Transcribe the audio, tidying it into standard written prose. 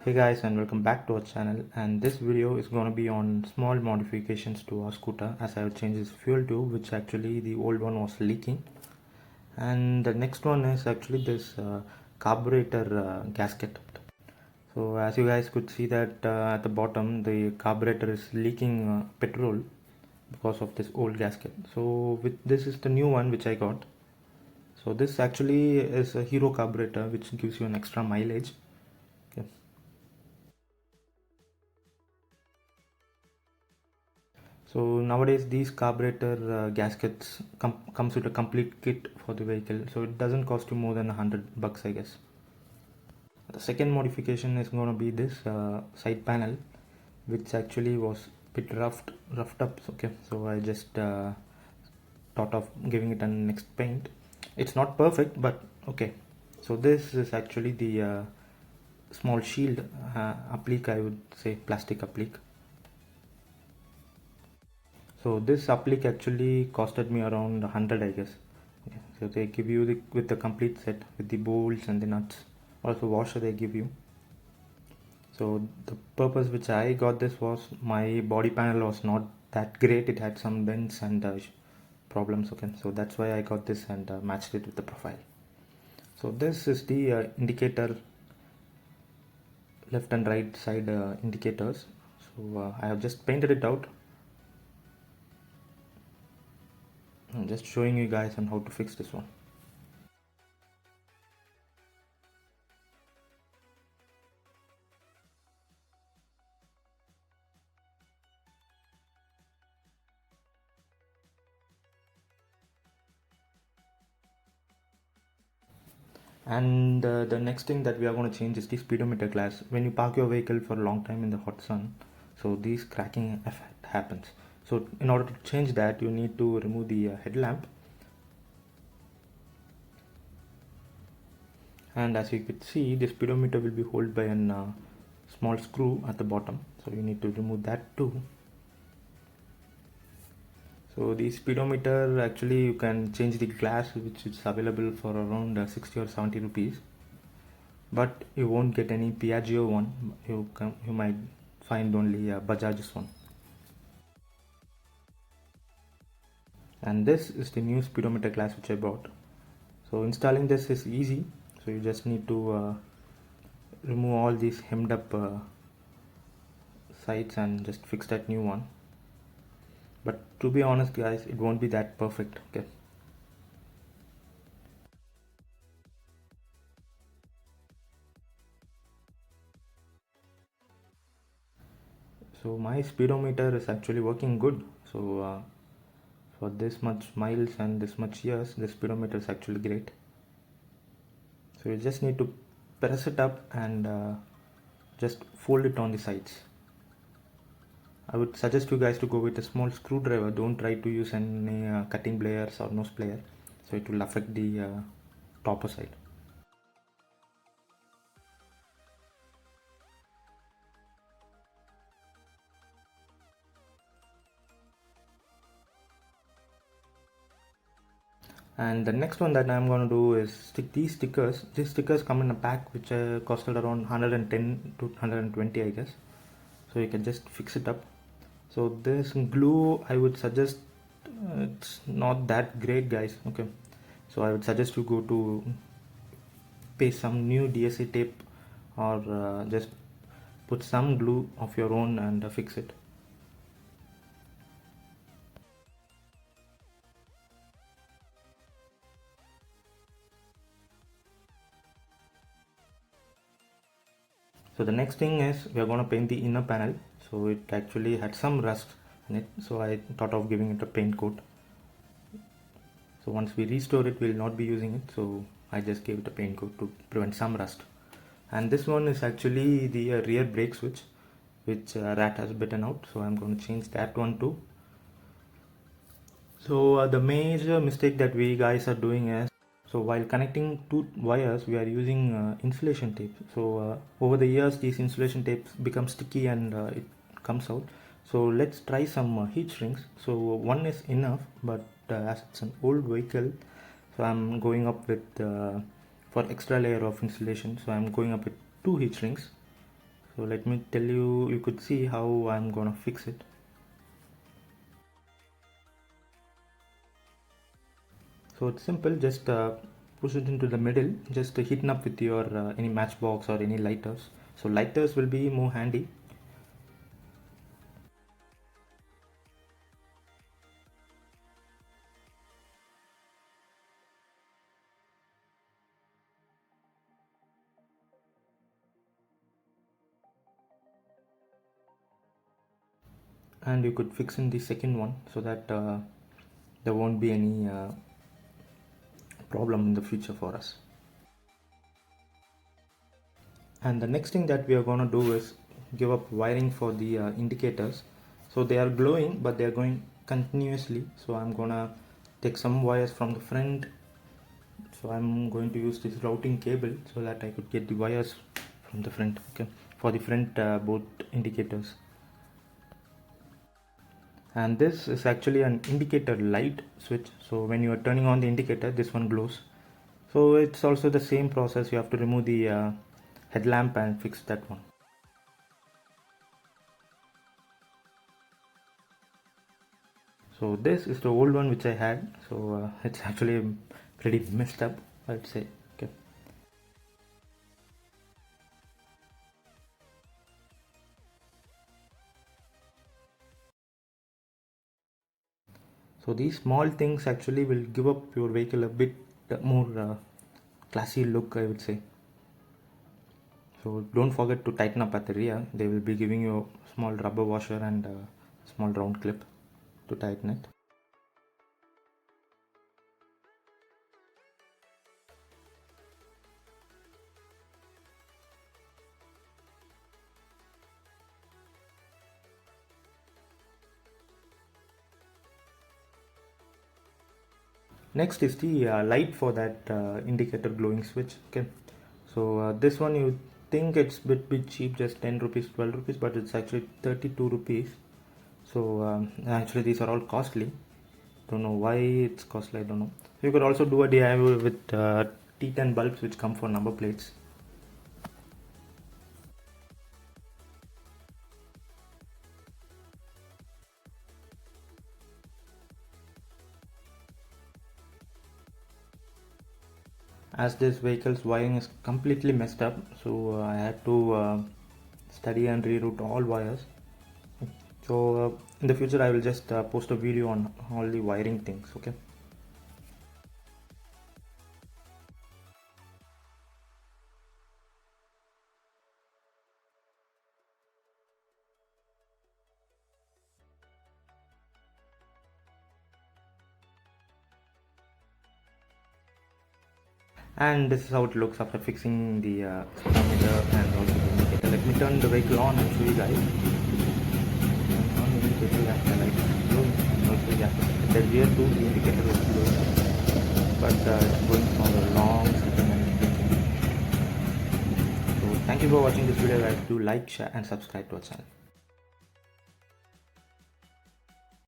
Hey guys, and welcome back to our channel, and this video is going to be on small modifications to our scooter as I have changed this fuel tube, which actually the old one was leaking. And the next one is actually this carburetor gasket. So as you guys could see that at the bottom the carburetor is leaking petrol because of this old gasket. So this is the new one which I got. So this actually is a Hero carburetor which gives you an extra mileage. Okay. So nowadays these carburetor gaskets comes with a complete kit for the vehicle, so it doesn't cost you more than $100, I guess. The second modification is going to be this side panel, which actually was a bit roughed up. Okay, so I just thought of giving it a next paint. It's not perfect, but okay. So this is actually the small shield applique, I would say, plastic applique. So this applique actually costed me around 100, I guess. Okay. So they give you with the complete set with the bolts and the nuts. Also washer they give you. So the purpose which I got this was my body panel was not that great. It had some bends and problems. Okay, so that's why I got this and matched it with the profile. So this is the indicator, left and right side indicators. So I have just painted it out. I'm just showing you guys on how to fix this one. And the next thing that we are going to change is the speedometer glass. When you park your vehicle for a long time in the hot sun, so this cracking effect happens. So in order to change that, you need to remove the headlamp. And as you could see, the speedometer will be held by a small screw at the bottom. So you need to remove that too. So the speedometer, actually you can change the glass, which is available for around 60 or 70 rupees. But you won't get any Piaggio one. You might find only a Bajaj's one. And this is the new speedometer glass which I bought. So installing this is easy. So you just need to remove all these hemmed up sides and just fix that new one. But to be honest guys, it won't be that perfect. Okay. So my speedometer is actually working good. So for this much miles and this much years, the speedometer is actually great. So you just need to press it up and just fold it on the sides. I would suggest you guys to go with a small screwdriver. Don't try to use any cutting pliers or nose plier, so it will affect the topper side. And the next one that I'm going to do is stick these stickers. These stickers come in a pack which costed around 110 to 120, I guess. So you can just fix it up. So this glue, I would suggest, it's not that great guys. Okay, so I would suggest you go to paste some new DSA tape or just put some glue of your own and fix it. So the next thing is we are going to paint the inner panel. So it actually had some rust in it, so I thought of giving it a paint coat. So once we restore it, we will not be using it, so I just gave it a paint coat to prevent some rust. And this one is actually the rear brake switch, which rat has bitten out, so I'm going to change that one too. So the major mistake that we guys are doing is, so while connecting two wires, we are using insulation tape. So over the years, these insulation tapes become sticky and it comes out. So let's try some heat shrink. So one is enough, but as it's an old vehicle, so I'm going up with for extra layer of insulation. So I'm going up with two heat shrinks. So let me tell you, you could see how I'm gonna fix it. So it's simple, just push it into the middle, just heaten up with your any matchbox or any lighters. So lighters will be more handy. And you could fix in the second one so that there won't be any problem in the future for us. And the next thing that we are going to do is give up wiring for the indicators. So they are glowing, but they are going continuously. So I'm going to take some wires from the front. So I'm going to use this routing cable so that I could get the wires from the front, okay, for the front both indicators. And this is actually an indicator light switch. So when you are turning on the indicator, this one glows. So it's also the same process. You have to remove the headlamp and fix that one. So this is the old one which I had. So it's actually pretty messed up, I'd say. Okay. So these small things actually will give up your vehicle a bit more classy look, I would say. So don't forget to tighten up at the rear. They will be giving you a small rubber washer and a small round clip to tighten it. Next is the light for that indicator glowing switch. Okay, so this one you think it's a bit cheap, just 10 rupees, 12 rupees, but it's actually 32 rupees. So actually these are all costly. Don't know why it's costly, I don't know. You could also do a DIY with T10 bulbs which come for number plates. As this vehicle's wiring is completely messed up, so I had to study and reroute all wires. So in the future I will just post a video on all the wiring things, okay. And this is how it looks after fixing the speedometer and also the indicator. Let me turn the vehicle on and show you guys. On the indicator, yeah, the light is glowing, and also yeah, the rear too, the indicator is glowing, but it's going for a long sitting and blinking. So thank you for watching this video guys. Do like, share and subscribe to our channel.